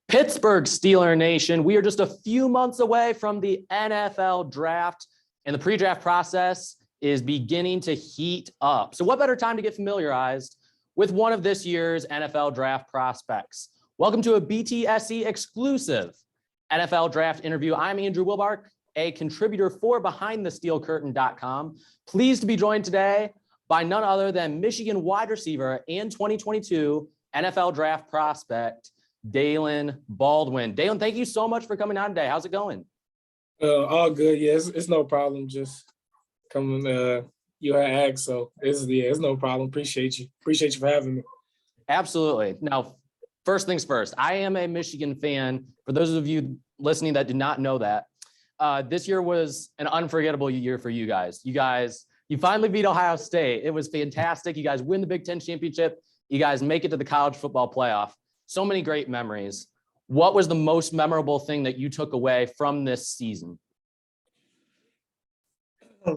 Pittsburgh Steeler Nation, we are just a few months away from the NFL draft, and the pre-draft process is beginning to heat up. So what better time to get familiarized with one of this year's NFL draft prospects? Welcome to a BTSC exclusive NFL draft interview. I'm Andrew Wilbark, a contributor for BehindTheSteelCurtain.com. Pleased to be joined today by none other than Michigan wide receiver and 2022 NFL draft prospect, Daylen Baldwin. Daylen, thank you so much for coming on today. How's it going? All good. Yeah, it's no problem. Just coming. You had asked, so it's no problem. Appreciate you for having me. Absolutely. Now, first things first. I am a Michigan fan. For those of you listening that did not know that, this year was an unforgettable year for you guys. You finally beat Ohio State. It was fantastic. You guys win the Big Ten championship. You guys make it to the college football playoff. So many great memories. What was the most memorable thing that you took away from this season? I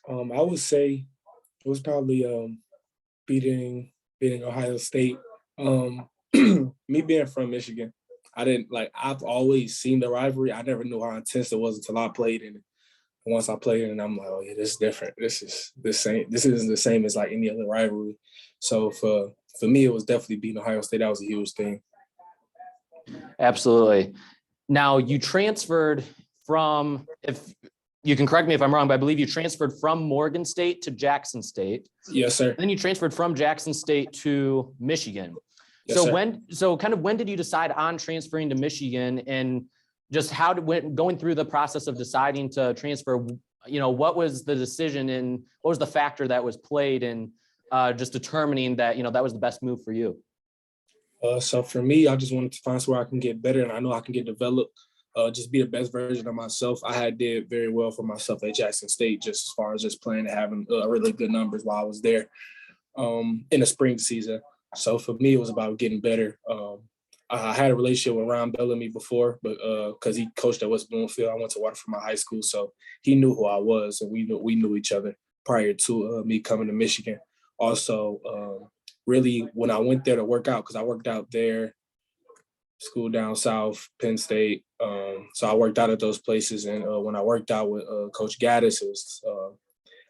would say it was probably beating Ohio State. Me being from Michigan, I've always seen the rivalry. I never knew how intense it was until I played in it. And once I played in it, I'm like, oh yeah, this is different. This isn't the same as like any other rivalry. So for me, it was definitely beating Ohio State. That was a huge thing. Absolutely. Now, you transferred from, if you can correct me if I'm wrong, but I believe you transferred from Morgan State to Jackson State. Yes, sir. Then you transferred from Jackson State to Michigan. Yes, sir. When did you decide on transferring to Michigan, and just going through the process of deciding to transfer, what was the decision and what was the factor that was played in just determining that, that was the best move for you? So for me, I just wanted to find somewhere I can get better, and I know I can get developed, just be the best version of myself. I did very well for myself at Jackson State, just as far as just playing and having really good numbers while I was there in the spring season. So for me, it was about getting better. I had a relationship with Ron Bellamy before, but because he coached at West Bloomfield, I went to Waterford my high school, so he knew who I was, and we knew each other prior to me coming to Michigan. Also, really, when I went there to work out, because I worked out there, school down south, Penn State. So I worked out at those places, and when I worked out with Coach Gaddis, it was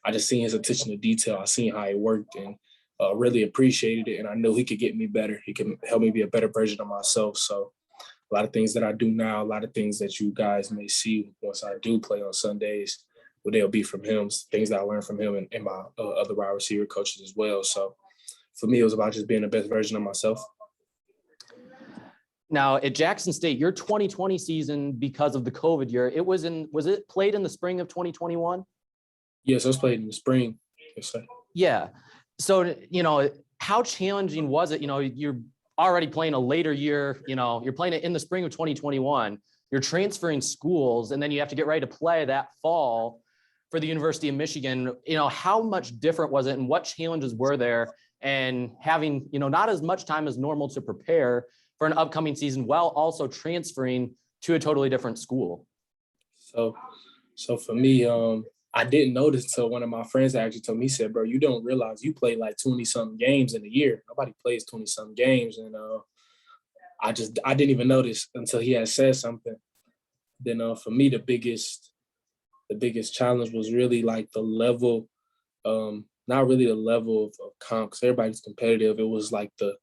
I just seen his attention to detail. I seen how he worked and really appreciated it, and I knew he could get me better. He can help me be a better version of myself. So a lot of things that I do now, a lot of things that you guys may see once I do play on Sundays, well, they'll be from him, things that I learned from him and my other wide receiver coaches as well. So for me, it was about just being the best version of myself. Now at Jackson State, your 2020 season, because of the COVID year, was it played in the spring of 2021? Yes, it was played in the spring. Yes, sir. Yeah. So, how challenging was it? You're already playing a later year, you're playing it in the spring of 2021, you're transferring schools, and then you have to get ready to play that fall for the University of Michigan. How much different was it, and what challenges were there? And having, not as much time as normal to prepare for an upcoming season while also transferring to a totally different school. So for me, I didn't notice until one of my friends actually told me, he said, bro, you don't realize you play like 20-something games in a year. Nobody plays 20-something games. And I didn't even notice until he had said something. Then for me, the biggest challenge was really like the level, not really the level of comp, because everybody's competitive. It was like the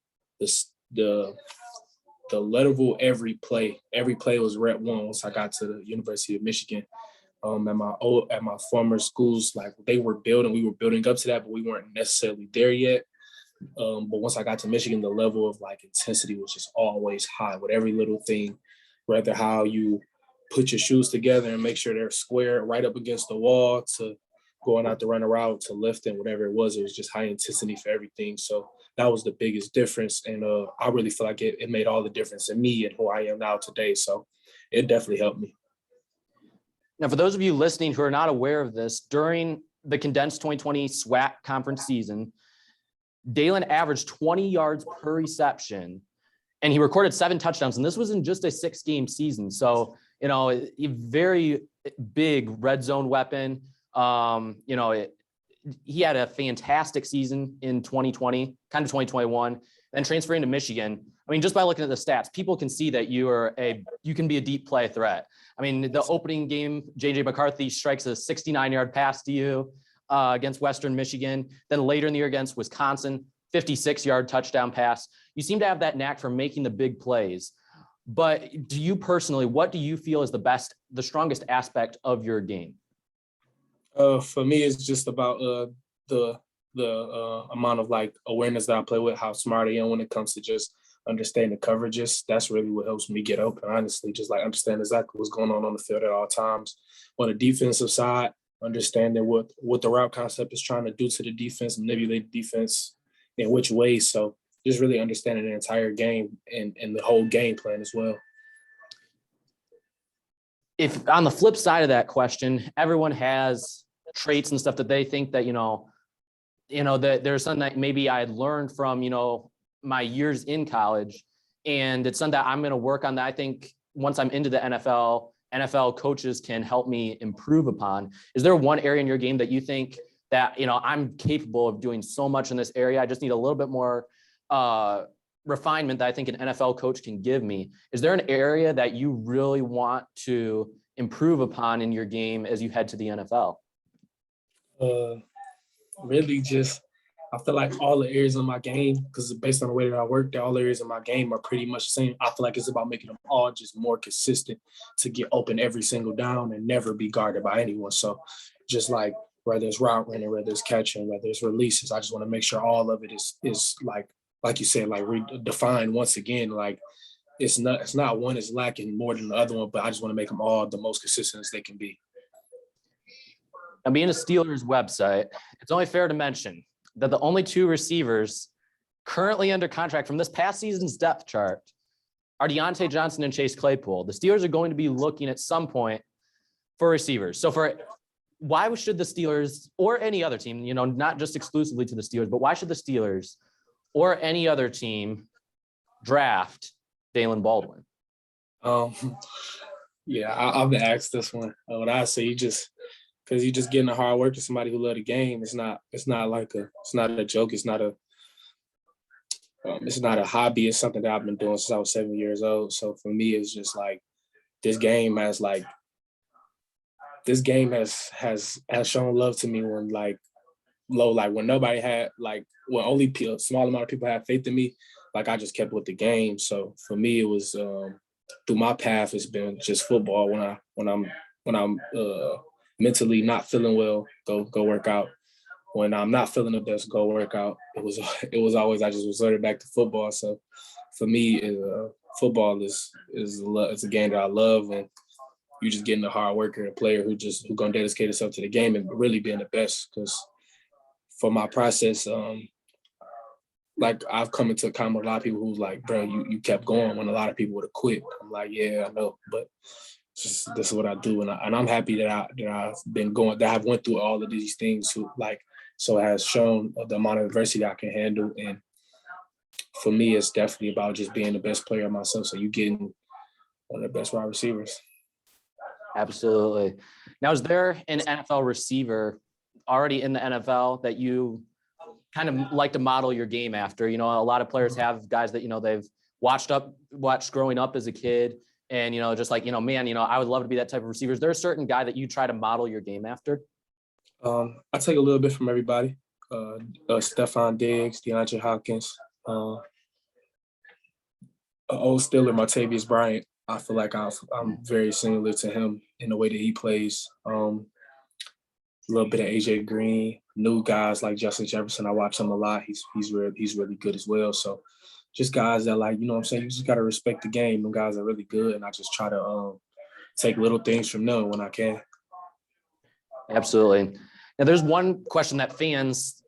level every play was rep one once I got to the University of Michigan. At my former schools, like we were building up to that, but we weren't necessarily there yet. But once I got to Michigan, the level of like intensity was just always high with every little thing, whether how you put your shoes together and make sure they're square right up against the wall, to going out to run a route, to lifting, whatever it was just high intensity for everything. So that was the biggest difference. And I really feel like it made all the difference in me and who I am now today. So it definitely helped me. Now, for those of you listening who are not aware of this, during the condensed 2020 SWAC conference season, Daylen averaged 20 yards per reception, and he recorded 7 touchdowns. And this was in just a 6-game season. So, a very big red zone weapon. he had a fantastic season in 2020, kind of 2021, then transferring to Michigan. I mean, just by looking at the stats, people can see that you can be a deep play threat. I mean, the opening game, JJ McCarthy strikes a 69-yard pass to you against Western Michigan. Then later in the year against Wisconsin, 56-yard touchdown pass. You seem to have that knack for making the big plays. But do you personally, what do you feel is the strongest aspect of your game? For me, it's just about the amount of like awareness that I play with, how smart I am when it comes to just understanding the coverages. That's really what helps me get open, honestly, just like understand exactly what's going on the field at all times. On the defensive side, understanding what the route concept is trying to do to the defense, manipulate the defense in which way. So just really understanding the entire game and the whole game plan as well. If on the flip side of that question, everyone has traits and stuff that they think that, that there's something that maybe I had learned from, my years in college, and it's something that I'm going to work on that I think once I'm into the NFL coaches can help me improve upon. Is there one area in your game that you think that, I'm capable of doing so much in this area, I just need a little bit more refinement that I think an NFL coach can give me? Is there an area that you really want to improve upon in your game as you head to the NFL? Really just, I feel like all the areas of my game, because based on the way that I work, all the areas of my game are pretty much the same. I feel like it's about making them all just more consistent to get open every single down and never be guarded by anyone. So just like whether it's route running, whether it's catching, whether it's releases, I just want to make sure all of it is like you said, like redefined once again. Like it's not one is lacking more than the other one, but I just want to make them all the most consistent as they can be. Now, being a Steelers website, it's only fair to mention that the only two receivers currently under contract from this past season's depth chart are Deontay Johnson and Chase Claypool. The Steelers are going to be looking at some point for receivers. So why should the Steelers or any other team, not just exclusively to the Steelers, but why should the Steelers or any other team draft Daylen Baldwin? Yeah, I've been asked this one. What I say, because you're just getting a hard work to somebody who love the game. It's not a joke. It's not a hobby. It's something that I've been doing since I was 7 years old. So for me, it's just like this game has shown love to me when when nobody had when only a small amount of people had faith in me. Like I just kept with the game. So for me, it was through my path. It's been just football. When I'm mentally not feeling well, go work out. When I'm not feeling the best, go work out. It was always I just resorted back to football. So for me, football is a game that I love, and you just getting a hard worker, a player who gonna dedicate himself to the game and really being the best. Because for my process, I've come into contact with a lot of people who's like, bro, you kept going when a lot of people would have quit. I'm like, yeah, I know, but this is what I do, and I'm happy that I've been going, that I've went through all of these things. So it has shown the amount of adversity I can handle, and for me, it's definitely about just being the best player myself. So you getting one of the best wide receivers. Absolutely. Now, is there an NFL receiver already in the NFL that you kind of like to model your game after? A lot of players have guys that, they've watched growing up as a kid. And, just like, man, I would love to be that type of receiver. Is there a certain guy that you try to model your game after? I take a little bit from everybody. Stephon Diggs, DeAndre Hopkins, old Steeler, Martavius Bryant. I feel like I'm very similar to him in the way that he plays. A little bit of AJ Green, new guys like Justin Jefferson. I watch him a lot. He's really good as well. So just guys that you know what I'm saying? You just got to respect the game. Them guys are really good. And I just try to take little things from them when I can. Absolutely. Now, there's one question that fans,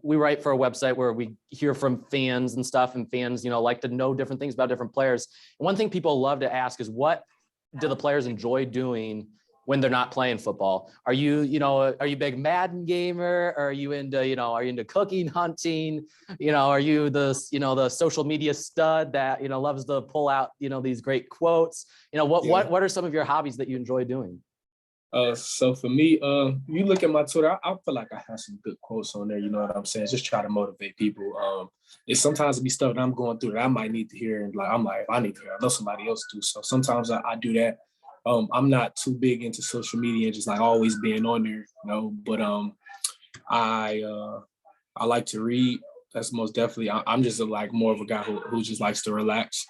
we write for a website where we hear from fans and stuff, and fans, like to know different things about different players. And one thing people love to ask is, what do the players enjoy doing when they're not playing football? Are you a big Madden gamer? Or are you into cooking, hunting? Are you the social media stud that, loves to pull out, these great quotes? What are some of your hobbies that you enjoy doing? So for me, you look at my Twitter, I feel like I have some good quotes on there. You know what I'm saying? Just try to motivate people. It's sometimes it be stuff that I'm going through that I might need to hear, and like I'm like, if I need to hear, I know somebody else do. So sometimes I do that. I'm not too big into social media and just like always being on there, But I like to read. That's most definitely. I'm just like more of a guy who just likes to relax.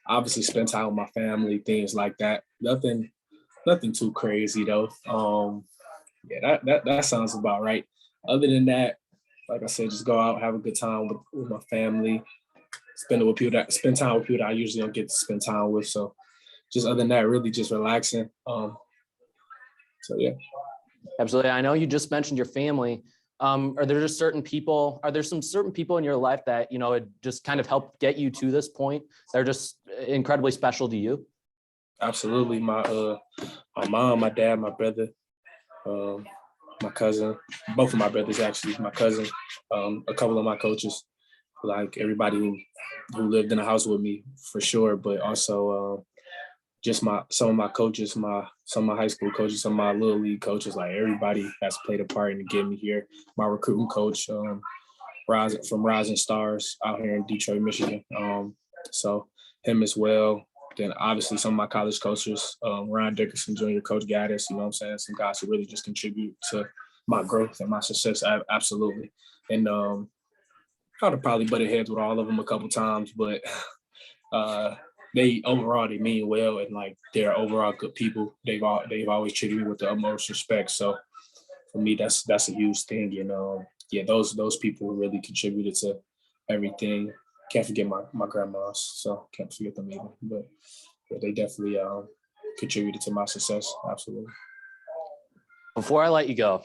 Obviously, spend time with my family, things like that. Nothing too crazy though. Yeah, that sounds about right. Other than that, like I said, just go out, have a good time with my family, spend time with people that I usually don't get to spend time with. So just other than that, really just relaxing. So yeah. Absolutely. I know you just mentioned your family. Are there just certain people, are there some certain people in your life that, it just kind of helped get you to this point? They're just incredibly special to you? Absolutely. My mom, my dad, my brother, my cousin, both of my brothers actually, my cousin, a couple of my coaches, like everybody who lived in the house with me for sure, but also just some of my coaches, some of my high school coaches, some of my little league coaches, like everybody has played a part in getting me here. My recruiting coach, Rising Stars out here in Detroit, Michigan. So him as well. Then obviously some of my college coaches, Ron Dickerson Jr., Coach Gaddis, you know what I'm saying? Some guys who really just contribute to my growth and my success, absolutely. And I'd have probably butted heads with all of them a couple times, but they mean well, and like they're overall good people. They've always treated me with the utmost respect. So for me, that's a huge thing. Yeah, those people really contributed to everything. Can't forget my grandmas, so can't forget them either. But yeah, they definitely contributed to my success. Absolutely. Before I let you go,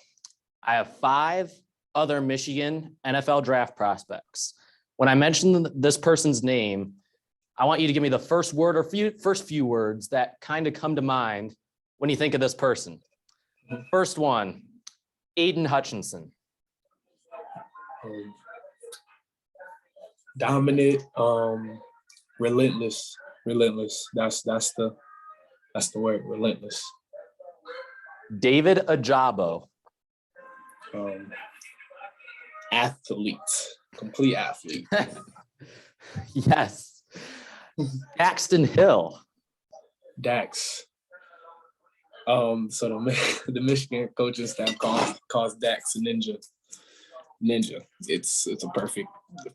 I have 5 other Michigan NFL draft prospects. When I mention this person's name, I want you to give me the first word or first few words that kind of come to mind when you think of this person. First one, Aiden Hutchinson. Dominant, relentless. That's the word, relentless. David Ajabo. Athlete, complete athlete. Yes. Daxton Hill. Dax. So the Michigan coaching staff calls Dax a ninja. It's a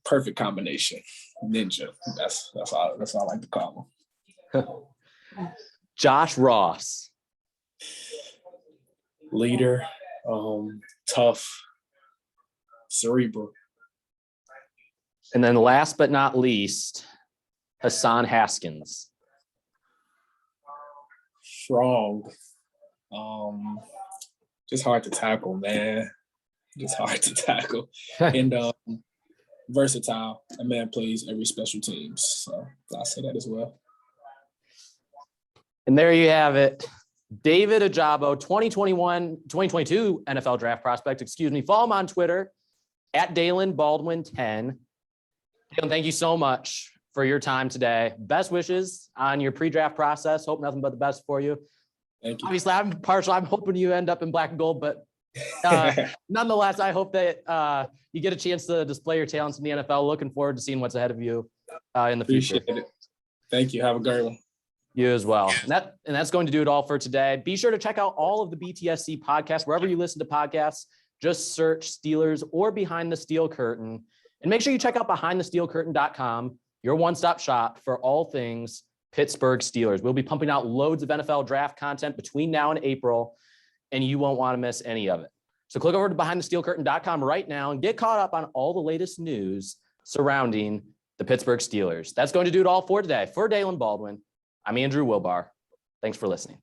perfect combination. Ninja. That's all I like to call him. Josh Ross. Leader, tough, cerebral. And then last but not least, Hassan Haskins. Strong. Just hard to tackle, man. Just hard to tackle. And versatile. A man plays every special teams. So I'll say that as well. And there you have it. David Ajabo, 2022 NFL draft prospect, Follow him on Twitter at Daylen Baldwin 10. Daylen, thank you so much for your time today. Best wishes on your pre-draft process. Hope nothing but the best for you. Thank you. Obviously, I'm partial. I'm hoping you end up in black and gold, but nonetheless, I hope that you get a chance to display your talents in the NFL. Looking forward to seeing what's ahead of you in the future. Appreciate it. Thank you. Have a great one. You as well. And that's going to do it all for today. Be sure to check out all of the BTSC podcasts, wherever you listen to podcasts. Just search Steelers or Behind the Steel Curtain. And make sure you check out BehindTheSteelCurtain.com, your one-stop shop for all things Pittsburgh Steelers. We'll be pumping out loads of NFL draft content between now and April, and you won't want to miss any of it. So click over to BehindTheSteelCurtain.com right now and get caught up on all the latest news surrounding the Pittsburgh Steelers. That's going to do it all for today. For Daylen Baldwin, I'm Andrew Wilbar. Thanks for listening.